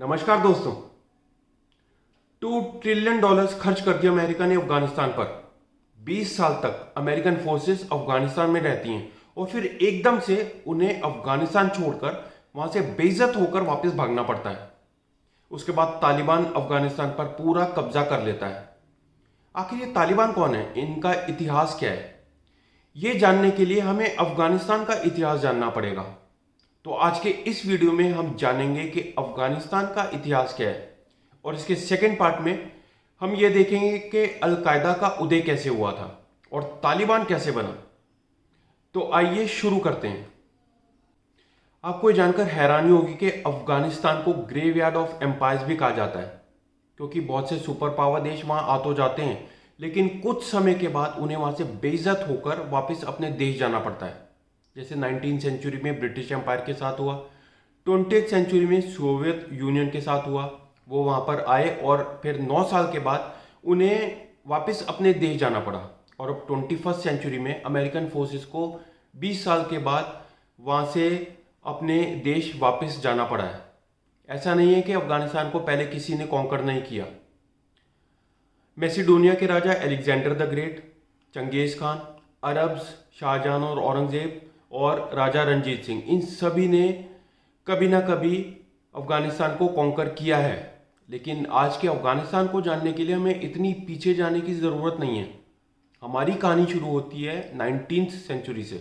नमस्कार दोस्तों। $2 ट्रिलियन खर्च कर दिया अमेरिका ने अफगानिस्तान पर। 20 साल तक अमेरिकन फोर्सेस अफगानिस्तान में रहती हैं और फिर एकदम से उन्हें अफगानिस्तान छोड़कर वहां से बेइज्जत होकर वापस भागना पड़ता है। उसके बाद तालिबान अफगानिस्तान पर पूरा कब्जा कर लेता है। आखिर ये तालिबान कौन है, इनका इतिहास क्या है, ये जानने के लिए हमें अफगानिस्तान का इतिहास जानना पड़ेगा। तो आज के इस वीडियो में हम जानेंगे कि अफगानिस्तान का इतिहास क्या है और इसके सेकंड पार्ट में हम ये देखेंगे कि अलकायदा का उदय कैसे हुआ था और तालिबान कैसे बना। तो आइए शुरू करते हैं। आपको ये जानकर हैरानी होगी कि अफगानिस्तान को ग्रेवयार्ड ऑफ एम्पायर्स भी कहा जाता है, क्योंकि बहुत से सुपर पावर देश वहां आ तो जाते हैं, लेकिन कुछ समय के बाद उन्हें वहां से बेइज्जत होकर वापस अपने देश जाना पड़ता है। जैसे 19वीं सेंचुरी में ब्रिटिश एम्पायर के साथ हुआ, 20वीं सेंचुरी में सोवियत यूनियन के साथ हुआ। वो वहाँ पर आए और फिर 9 साल के बाद उन्हें वापस अपने देश जाना पड़ा। और अब 21st सेंचुरी में अमेरिकन फोर्सेस को 20 साल के बाद वहाँ से अपने देश वापस जाना पड़ा है। ऐसा नहीं है कि अफगानिस्तान को पहले किसी ने कॉन्कर नहीं किया। मैसिडोनिया के राजा Alexander the great, Genghis Khan, Arabs, Shahjahan और औरंगजेब और राजा रंजीत सिंह, इन सभी ने कभी ना कभी अफगानिस्तान को कॉन्कर किया है। लेकिन आज के अफगानिस्तान को जानने के लिए हमें इतनी पीछे जाने की ज़रूरत नहीं है। हमारी कहानी शुरू होती है 19वीं सेंचुरी से।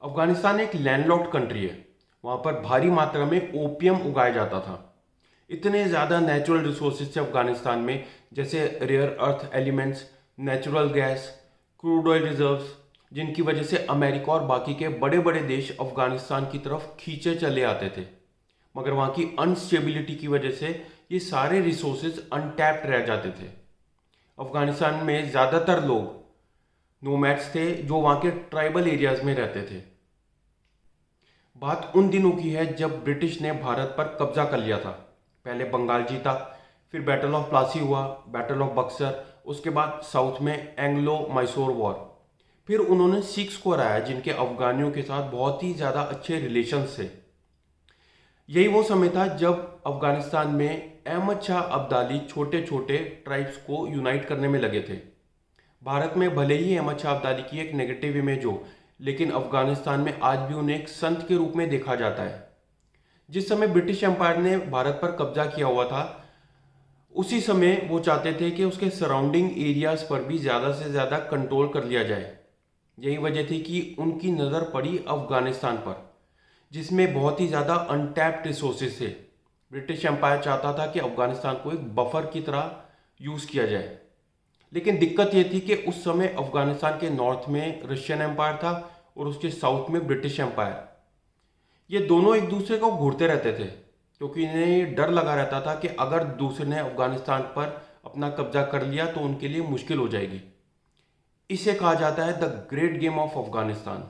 अफगानिस्तान एक लैंडलॉक्ड कंट्री है। वहाँ पर भारी मात्रा में ओपियम उगाया जाता था। इतने ज़्यादा नेचुरल रिसोर्सेज थे अफगानिस्तान में, जैसे rare earth elements, natural gas, crude oil reserves, जिनकी वजह से अमेरिका और बाकी के बड़े बड़े देश अफगानिस्तान की तरफ खींचे चले आते थे। मगर वहाँ की अनस्टेबिलिटी की वजह से ये सारे रिसोर्सेज अनटैप्ड रह जाते थे। अफगानिस्तान में ज़्यादातर लोग नोमैड्स थे जो वहाँ के ट्राइबल एरियाज में रहते थे। बात उन दिनों की है जब ब्रिटिश ने भारत पर कब्जा कर लिया था। पहले बंगाल जीता, फिर बैटल ऑफ प्लासी हुआ, बैटल ऑफ बक्सर, उसके बाद साउथ में एंग्लो मैसूर वॉर। फिर उन्होंने सिख्स को हराया, जिनके अफगानियों के साथ बहुत ही ज़्यादा अच्छे रिलेशंस थे। यही वो समय था जब अफगानिस्तान में अहमद शाह अब्दाली छोटे छोटे ट्राइब्स को यूनाइट करने में लगे थे। भारत में भले ही अहमद शाह अब्दाली की एक नेगेटिव इमेज हो, लेकिन अफगानिस्तान में आज भी उन्हें एक संत के रूप में देखा जाता है। जिस समय ब्रिटिश एम्पायर ने भारत पर कब्जा किया हुआ था, उसी समय वो चाहते थे कि उसके सराउंडिंग एरियाज पर भी ज़्यादा से ज़्यादा कंट्रोल कर लिया जाए। यही वजह थी कि उनकी नज़र पड़ी अफगानिस्तान पर, जिसमें बहुत ही ज़्यादा अनटैप्ड रिसोर्सेज थे। ब्रिटिश एम्पायर चाहता था कि अफगानिस्तान को एक बफर की तरह यूज़ किया जाए। लेकिन दिक्कत ये थी कि उस समय अफगानिस्तान के नॉर्थ में रशियन एम्पायर था और उसके साउथ में ब्रिटिश एम्पायर। ये दोनों एक दूसरे को घूरते रहते थे, क्योंकि इन्हें ये डर लगा रहता था कि अगर दूसरे ने अफगानिस्तान पर अपना कब्जा कर लिया तो उनके लिए मुश्किल हो जाएगी। इसे कहा जाता है the great game of Afghanistan.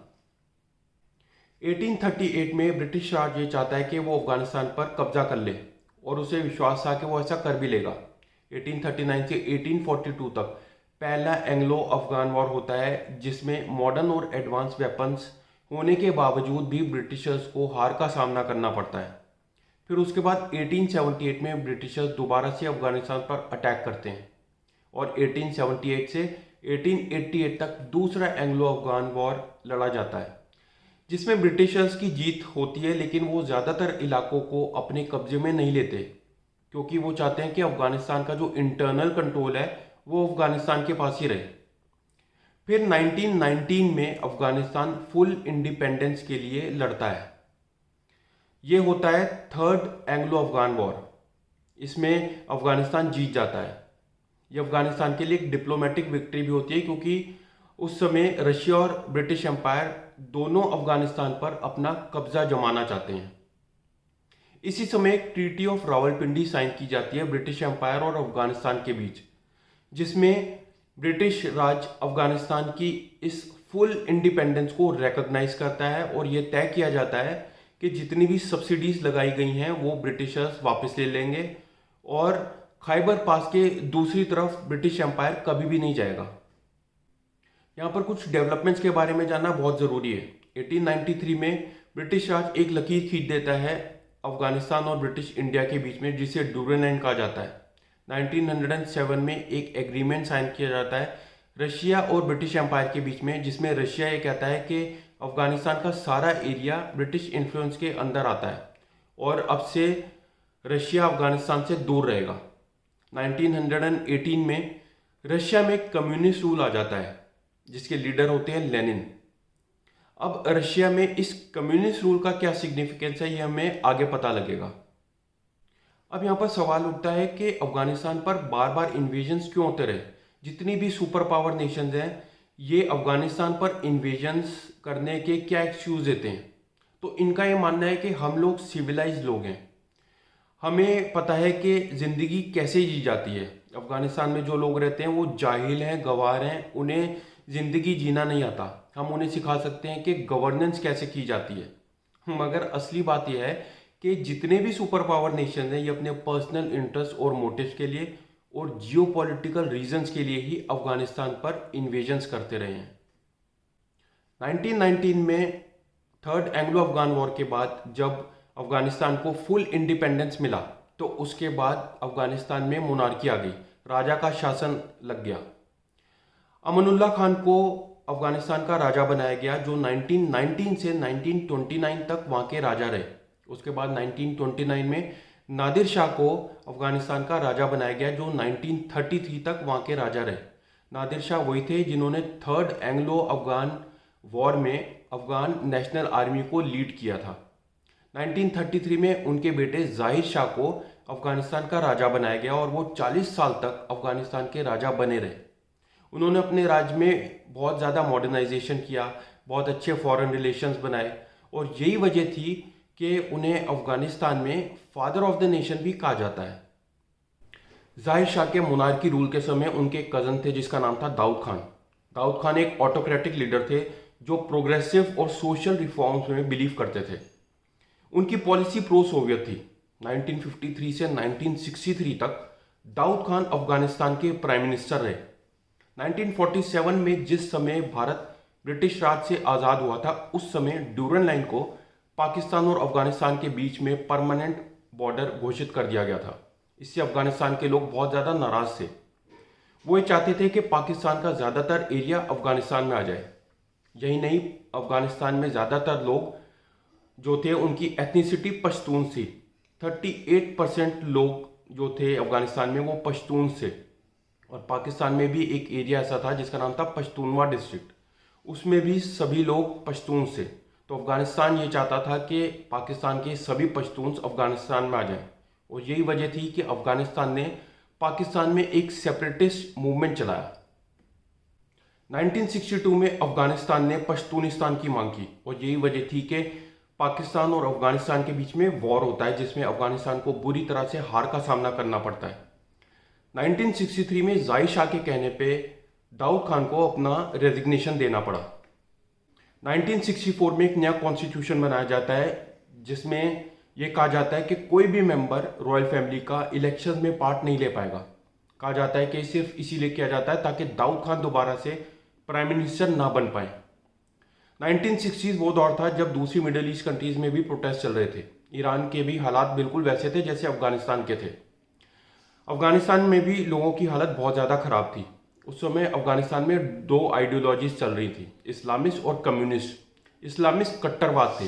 1838 में ब्रिटिश राज ये चाहता है कि वो अफगानिस्तान पर कब्जा कर ले, और उसे विश्वास था कि वो ऐसा कर भी लेगा। 1839 से 1842 तक पहला एंग्लो अफगान वॉर होता है, जिसमें मॉडर्न और एडवांस वेपन्स होने के बावजूद भी ब्रिटिशर्स को हार का सामना करना पड़ता है। फिर उसके बाद 1878 में ब्रिटिशर्स दोबारा से अफगानिस्तान पर अटैक करते हैं और 1878 से 1888 तक दूसरा एंग्लो अफगान वॉर लड़ा जाता है, जिसमें ब्रिटिशर्स की जीत होती है। लेकिन वो ज़्यादातर इलाकों को अपने कब्जे में नहीं लेते, क्योंकि वो चाहते हैं कि अफगानिस्तान का जो इंटरनल कंट्रोल है वो अफगानिस्तान के पास ही रहे। फिर 1919 में अफगानिस्तान फुल इंडिपेंडेंस के लिए लड़ता है। ये होता है थर्ड एंग्लो अफगान वॉर। इसमें अफगानिस्तान जीत जाता है। ये अफगानिस्तान के लिए एक डिप्लोमेटिक विक्ट्री भी होती है, क्योंकि उस समय रशिया और ब्रिटिश एम्पायर दोनों अफगानिस्तान पर अपना कब्जा जमाना चाहते हैं। इसी समय एक ट्रीटी ऑफ रावलपिंडी साइन की जाती है ब्रिटिश एम्पायर और अफगानिस्तान के बीच, जिसमें ब्रिटिश राज अफगानिस्तान की इस फुल इंडिपेंडेंस को रिकॉग्नाइज करता है और यह तय किया जाता है कि जितनी भी सब्सिडीज लगाई गई हैं वो ब्रिटिशर्स वापस ले लेंगे और खैबर पास के दूसरी तरफ ब्रिटिश एम्पायर कभी भी नहीं जाएगा। यहाँ पर कुछ डेवलपमेंट्स के बारे में जानना बहुत ज़रूरी है। 1893 में ब्रिटिश राज एक लकीर खींच देता है अफगानिस्तान और ब्रिटिश इंडिया के बीच में, जिसे ड्यूरेंट लाइन कहा जाता है, 1907 में एक एग्रीमेंट साइन किया जाता है रशिया और ब्रिटिश एम्पायर के बीच में, जिसमें रशिया ये कहता है कि अफगानिस्तान का सारा एरिया ब्रिटिश इन्फ्लुएंस के अंदर आता है और अब से रशिया अफगानिस्तान से दूर रहेगा। 1918 में रशिया में कम्युनिस्ट रूल आ जाता है जिसके लीडर होते हैं लेनिन। अब रशिया में इस कम्युनिस्ट रूल का क्या सिग्निफिकेंस है ये हमें आगे पता लगेगा। अब यहाँ पर सवाल उठता है कि अफगानिस्तान पर बार बार इन्वेजन्स क्यों होते रहे। जितनी भी सुपर पावर नेशंस हैं ये अफगानिस्तान पर इन्वेजन्स करने के क्या एक्सक्यूज देते हैं। तो इनका ये मानना है कि हम लोग सिविलाइज लोग हैं, हमें पता है कि ज़िंदगी कैसे जी जाती है। अफगानिस्तान में जो लोग रहते हैं वो जाहिल हैं, गवार हैं, उन्हें ज़िंदगी जीना नहीं आता। हम उन्हें सिखा सकते हैं कि गवर्नेंस कैसे की जाती है। मगर असली बात यह है कि जितने भी सुपर पावर नेशन हैं ये अपने पर्सनल इंटरेस्ट और मोटिव्स के लिए और जियोपॉलिटिकल रीजंस के लिए ही अफगानिस्तान पर इन्वेजन्स करते रहे हैं। 1919 में थर्ड एंग्लो अफगान वॉर के बाद जब अफगानिस्तान को फुल इंडिपेंडेंस मिला तो उसके बाद अफगानिस्तान में मोनार्की आ गई, राजा का शासन लग गया। अमानुल्लाह खान को अफगानिस्तान का राजा बनाया गया जो 1919 से 1929 तक वहाँ के राजा रहे। उसके बाद 1929 में नादिर शाह को अफगानिस्तान का राजा बनाया गया जो 1933 तक वहाँ के राजा रहे। नादिर शाह वही थे जिन्होंने थर्ड एंग्लो अफगान वॉर में अफगान नेशनल आर्मी को लीड किया था। 1933 में उनके बेटे जाहिर शाह को अफगानिस्तान का राजा बनाया गया और वो 40 साल तक अफगानिस्तान के राजा बने रहे। उन्होंने अपने राज्य में बहुत ज़्यादा मॉडर्नाइजेशन किया, बहुत अच्छे फॉरेन रिलेशंस बनाए और यही वजह थी कि उन्हें अफगानिस्तान में फादर ऑफ द नेशन भी कहा जाता है। जाहिर शाह के मोनार्की रूल के समय उनके कज़न थे जिसका नाम था दाऊद खान। दाऊद खान एक ऑटोक्रेटिक लीडर थे जो प्रोग्रेसिव और सोशल रिफॉर्म्स में बिलीव करते थे। उनकी पॉलिसी प्रो सोवियत थी। 1953 से 1963 तक दाऊद खान अफगानिस्तान के प्राइम मिनिस्टर रहे। 1947 में जिस समय भारत ब्रिटिश राज से आज़ाद हुआ था उस समय ड्यूरेंट लाइन को पाकिस्तान और अफगानिस्तान के बीच में परमानेंट बॉर्डर घोषित कर दिया गया था। इससे अफगानिस्तान के लोग बहुत ज़्यादा नाराज़ थे। वो ये चाहते थे कि पाकिस्तान का ज़्यादातर एरिया अफगानिस्तान में आ जाए। यही नहीं, अफगानिस्तान में ज़्यादातर लोग जो थे उनकी एथनिसिटी पश्तून थी। 38% लोग जो थे अफगानिस्तान में वो पश्तून थे। और पाकिस्तान में भी एक एरिया ऐसा था जिसका नाम था पश्तूनवा डिस्ट्रिक्ट, उसमें भी सभी लोग पश्तून थे। तो अफगानिस्तान ये चाहता था कि पाकिस्तान के सभी पश्तून अफगानिस्तान में आ जाएं और यही वजह थी कि अफगानिस्तान ने पाकिस्तान में एक सेपरेटिस्ट मूवमेंट चलाया। 1962 में अफगानिस्तान ने पश्तूनिस्तान की मांग की और यही वजह थी कि पाकिस्तान और अफगानिस्तान के बीच में वॉर होता है जिसमें अफगानिस्तान को बुरी तरह से हार का सामना करना पड़ता है। 1963 में जाहिर शाह के कहने पे दाऊद खान को अपना रेजिग्नेशन देना पड़ा। 1964 में एक नया कॉन्स्टिट्यूशन बनाया जाता है जिसमें यह कहा जाता है कि कोई भी मेंबर रॉयल फैमिली का इलेक्शन में पार्ट नहीं ले पाएगा। कहा जाता है कि सिर्फ इसीलिए किया जाता है ताकि दाऊद खान दोबारा से प्राइम मिनिस्टर ना बन पाए। 1960s वो दौर था जब दूसरी मिडिल ईस्ट कंट्रीज में भी प्रोटेस्ट चल रहे थे। ईरान के भी हालात बिल्कुल वैसे थे जैसे अफगानिस्तान के थे। अफगानिस्तान में भी लोगों की हालत बहुत ज़्यादा ख़राब थी। उस समय अफगानिस्तान में दो आइडियोलॉजीज चल रही थी, इस्लामिस्ट और कम्युनिस्ट। इस्लामिस्ट कट्टरवाद थे।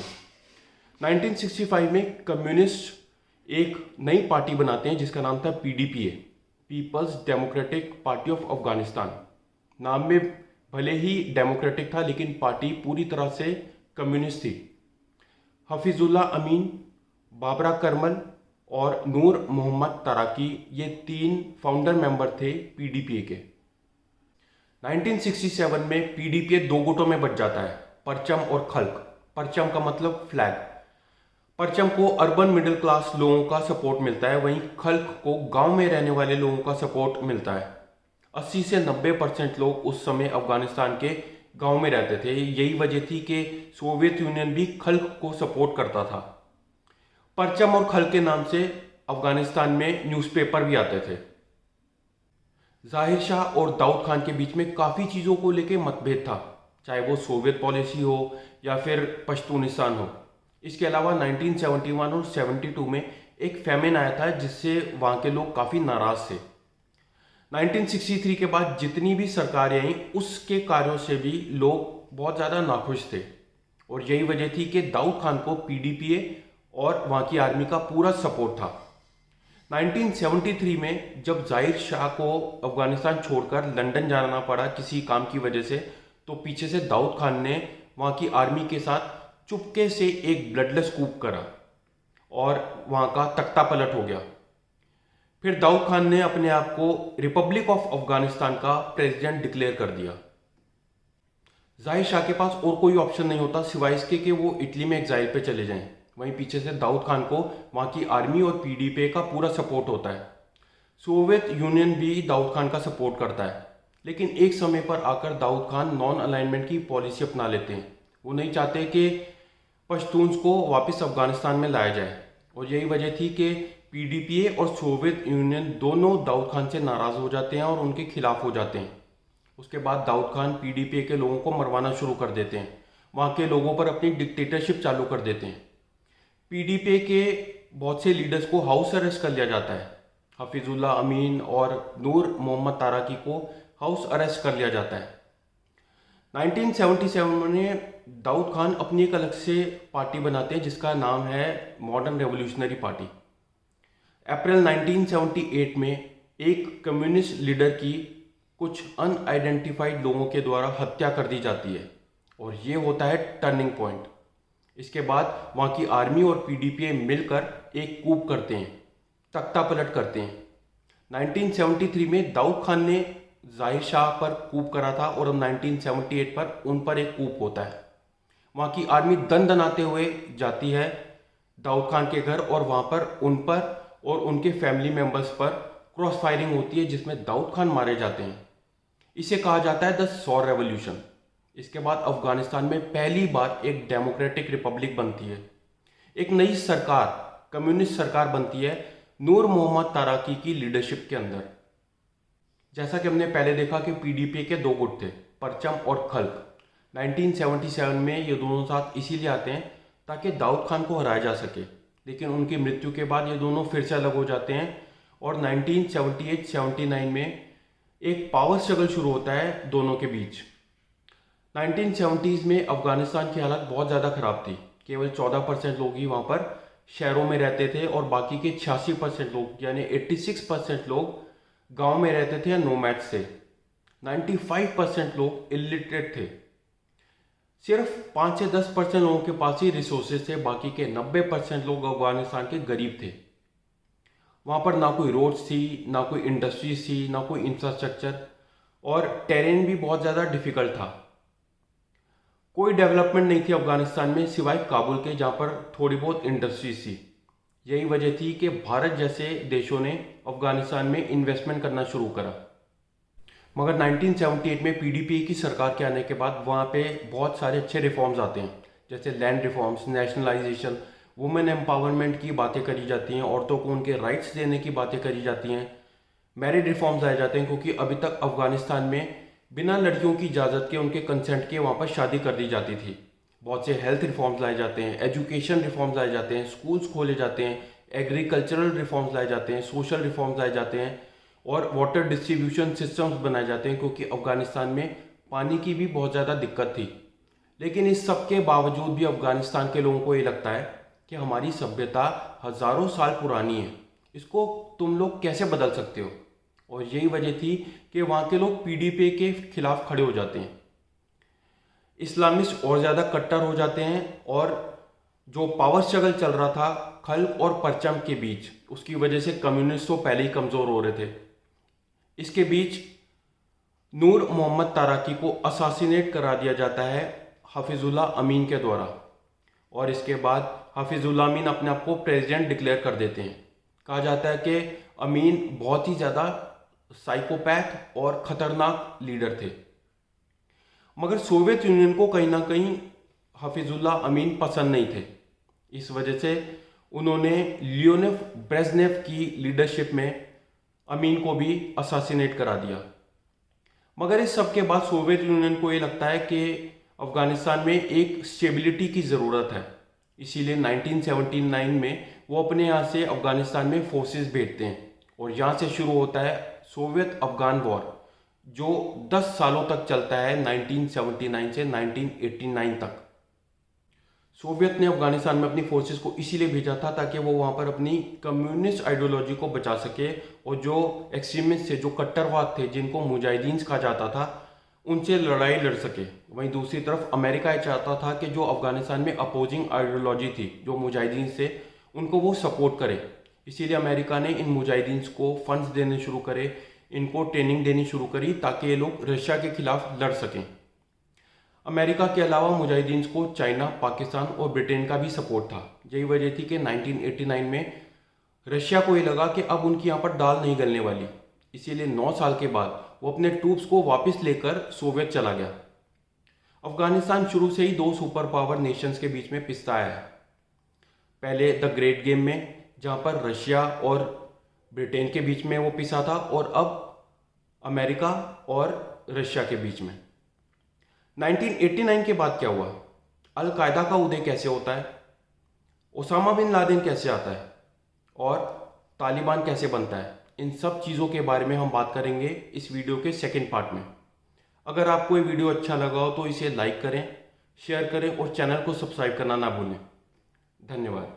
1965 में कम्युनिस्ट एक नई पार्टी बनाते हैं जिसका नाम था PDPA, people's democratic party of Afghanistan. नाम में भले ही डेमोक्रेटिक था लेकिन पार्टी पूरी तरह से कम्युनिस्ट थी। हफीजुल्लाह अमीन, बाबरा करमल और नूर मोहम्मद तराकी ये 3 फाउंडर मेंबर थे PDPA के। 1967 में PDPA 2 गुटों में बंट जाता है, परचम और खल्क। परचम का मतलब फ्लैग। परचम को अर्बन मिडिल क्लास लोगों का सपोर्ट मिलता है, वहीं खल्क को गांव में रहने वाले लोगों का सपोर्ट मिलता है। 80 से 90% लोग उस समय अफगानिस्तान के गांव में रहते थे। यही वजह थी कि सोवियत यूनियन भी खल्क को सपोर्ट करता था। परचम और खल्क के नाम से अफगानिस्तान में न्यूज़पेपर भी आते थे। जाहिर शाह और दाऊद खान के बीच में काफ़ी चीज़ों को लेकर मतभेद था, चाहे वो सोवियत पॉलिसी हो या फिर पश्तूनिस्तान हो। इसके अलावा 1971 और 72 में एक फेमिन आया था जिससे वहाँ के लोग काफ़ी नाराज़ थे। 1963 के बाद जितनी भी सरकारें आई उसके कार्यों से भी लोग बहुत ज़्यादा नाखुश थे और यही वजह थी कि दाऊद खान को पीडीपीए और वहाँ की आर्मी का पूरा सपोर्ट था। 1973 में जब जाहिर शाह को अफगानिस्तान छोड़कर लंदन जाना पड़ा किसी काम की वजह से, तो पीछे से दाऊद खान ने वहाँ की आर्मी के साथ चुपके से एक ब्लडलेस कूप करा और वहाँ का तख्ता पलट हो गया। फिर दाऊद खान ने अपने आप को रिपब्लिक ऑफ अफगानिस्तान का प्रेसिडेंट डिक्लेयर कर दिया। जाहिर शाह के पास और कोई ऑप्शन नहीं होता सिवाय इसके कि वो इटली में एग्जाइल पे चले जाएं। वहीं पीछे से दाऊद खान को वहाँ की आर्मी और पीडीपी का पूरा सपोर्ट होता है। सोवियत यूनियन भी दाऊद खान का सपोर्ट करता है, लेकिन एक समय पर आकर दाऊद खान नॉन अलाइनमेंट की पॉलिसी अपना लेते हैं। वो नहीं चाहते कि पश्तून्स को वापस अफगानिस्तान में लाया जाए और यही वजह थी कि पीडीपीए और सोवियत यूनियन दोनों दाऊद खान से नाराज़ हो जाते हैं और उनके खिलाफ हो जाते हैं। उसके बाद दाऊद खान पीडीपीए के लोगों को मरवाना शुरू कर देते हैं, वहाँ के लोगों पर अपनी डिक्टेटरशिप चालू कर देते हैं। पीडीपीए के बहुत से लीडर्स को हाउस अरेस्ट कर लिया जाता है। हफीजुल्लाह अमीन और नूर मोहम्मद ताराकी को हाउस अरेस्ट कर लिया जाता है। 1977 में दाऊद खान अपनी एक अलग से पार्टी बनाते हैं जिसका नाम है मॉडर्न रेवोल्यूशनरी पार्टी। अप्रैल 1978 में एक कम्युनिस्ट लीडर की कुछ अनआइडेंटिफाइड लोगों के द्वारा हत्या कर दी जाती है और ये होता है टर्निंग पॉइंट। इसके बाद वहाँ की आर्मी और पीडीपीए मिलकर एक कूप करते हैं, तख्ता पलट करते हैं। 1973 में दाऊद खान ने जाहिर शाह पर कूप करा था और अब 1978 पर उन पर एक कूप होता है। वहाँ की आर्मी दन दनाते हुए जाती है दाऊद खान के घर और वहाँ पर उन पर और उनके फैमिली मेंबर्स पर क्रॉस फायरिंग होती है जिसमें दाऊद खान मारे जाते हैं। इसे कहा जाता है द सौर रेवोल्यूशन। इसके बाद अफगानिस्तान में पहली बार एक डेमोक्रेटिक रिपब्लिक बनती है, एक नई सरकार, कम्युनिस्ट सरकार बनती है नूर मोहम्मद ताराकी की लीडरशिप के अंदर। जैसा कि हमने पहले देखा कि पीडीपी के दो गुट थे, परचम और खल्क। 1977 में ये दोनों साथ इसीलिए आते हैं ताकि दाऊद खान को हराया जा सके, लेकिन उनकी मृत्यु के बाद ये दोनों फिर से अलग हो जाते हैं और 1978-79 में एक पावर स्ट्रगल शुरू होता है दोनों के बीच। 1970s में अफगानिस्तान की हालत बहुत ज़्यादा ख़राब थी। केवल 14% लोग ही वहाँ पर शहरों में रहते थे और बाकी के 86% लोग यानी 86% लोग गांव में रहते थे या नोमैड्स थे। 95% लोग इलिटरेट थे। सिर्फ 5 से 10% लोगों के पास ही रिसोर्सेज थे, बाकी के 90% लोग अफगानिस्तान के गरीब थे। वहाँ पर ना कोई रोड्स थी, ना कोई इंडस्ट्रीज थी, ना कोई इंफ्रास्ट्रक्चर और टेरेन भी बहुत ज़्यादा डिफिकल्ट था। कोई डेवलपमेंट नहीं थी अफगानिस्तान में सिवाय काबुल के, जहाँ पर थोड़ी बहुत इंडस्ट्रीज थी। यही वजह थी कि भारत जैसे देशों ने अफगानिस्तान में इन्वेस्टमेंट करना शुरू करा। मगर 1978 में पीडीपी की सरकार के आने के बाद वहाँ पे बहुत सारे अच्छे रिफॉर्म्स आते हैं, जैसे land reforms, nationalisation, women empowerment की बातें करी जाती हैं, औरतों को उनके राइट्स देने की बातें करी जाती हैं, मैरिज रिफॉर्म्स आए जाते हैं क्योंकि अभी तक अफगानिस्तान में बिना लड़कियों की इजाज़त के, उनके कंसेंट के वहाँ पर शादी कर दी जाती थी। बहुत से हेल्थ रिफॉर्म्स लाए जाते हैं, एजुकेशन रिफॉर्म्स लाए जाते हैं, स्कूल्स खोले जाते हैं, एग्रीकल्चरल रिफॉर्म्स लाए जाते हैं, सोशल रिफॉर्म्स लाए जाते हैं और वाटर डिस्ट्रीब्यूशन सिस्टम्स बनाए जाते हैं क्योंकि अफगानिस्तान में पानी की भी बहुत ज़्यादा दिक्कत थी। लेकिन इस सब के बावजूद भी अफगानिस्तान के लोगों को ये लगता है कि हमारी सभ्यता हज़ारों साल पुरानी है, इसको तुम लोग कैसे बदल सकते हो। और यही वजह थी कि वहाँ के लोग पीडीपी के खिलाफ खड़े हो जाते हैं, इस्लामिस्ट और ज़्यादा कट्टर हो जाते हैं और जो पावर स्ट्रगल चल रहा था खल्क और परचम के बीच, उसकी वजह से कम्युनिस्ट तो पहले ही कमज़ोर हो रहे थे। इसके बीच नूर मोहम्मद ताराकी को असासिनेट करा दिया जाता है हफीजुल्लाह अमीन के द्वारा और इसके बाद हफीजुल्लाह अमीन अपने आप को प्रेसिडेंट डिक्लेयर कर देते हैं। कहा जाता है कि अमीन बहुत ही ज़्यादा साइकोपैथ और ख़तरनाक लीडर थे। मगर सोवियत यूनियन को कहीं ना कहीं हफीजुल्लाह अमीन पसंद नहीं थे। इस वजह से उन्होंने लियोनिद ब्रेजनेव की लीडरशिप में अमीन को भी असासिनेट करा दिया। मगर इस सब के बाद सोवियत यूनियन को ये लगता है कि अफगानिस्तान में एक स्टेबिलिटी की ज़रूरत है, इसीलिए 1979 में वो अपने यहाँ से अफगानिस्तान में फोर्सेस भेजते हैं और यहाँ से शुरू होता है सोवियत अफगान वॉर, जो 10 सालों तक चलता है, 1979 से 1989 तक। सोवियत ने अफगानिस्तान में अपनी फोर्सेस को इसीलिए भेजा था ताकि वो वहाँ पर अपनी कम्युनिस्ट आइडियोलॉजी को बचा सके और जो एक्सट्रीमिस्ट थे, जो कट्टरवाद थे, जिनको मुजाहिदीन कहा जाता था, उनसे लड़ाई लड़ सके। वहीं दूसरी तरफ अमेरिका ये चाहता था कि जो अफगानिस्तान में अपोजिंग आइडियोलॉजी थी, जो मुजाहिदीन से, उनको वो सपोर्ट करे। इसीलिए अमेरिका ने इन मुजाहिदीन को फंड्स देने शुरू करे, इनको ट्रेनिंग देनी शुरू करी ताकि ये लोग रशिया के खिलाफ लड़ सकें। अमेरिका के अलावा मुजाहिदीन को चाइना, पाकिस्तान और ब्रिटेन का भी सपोर्ट था। यही वजह थी कि 1989 में रशिया को ये लगा कि अब उनकी यहाँ पर दाल नहीं गलने वाली। इसीलिए 9 साल के बाद वो अपने ट्रूप्स को वापस लेकर सोवियत चला गया। अफगानिस्तान शुरू से ही दो सुपर पावर नेशंस के बीच में पिसता आया है। पहले द ग्रेट गेम में, जहाँ पर रशिया और ब्रिटेन के बीच में वो पिसा था, और अब अमेरिका और रशिया के बीच में। 1989 के बाद क्या हुआ? अल कायदा का उदय कैसे होता है, ओसामा बिन लादेन कैसे आता है और तालिबान कैसे बनता है, इन सब चीज़ों के बारे में हम बात करेंगे इस वीडियो के सेकंड पार्ट में। अगर आपको ये वीडियो अच्छा लगा हो तो इसे लाइक करें, शेयर करें और चैनल को सब्सक्राइब करना ना भूलें। धन्यवाद।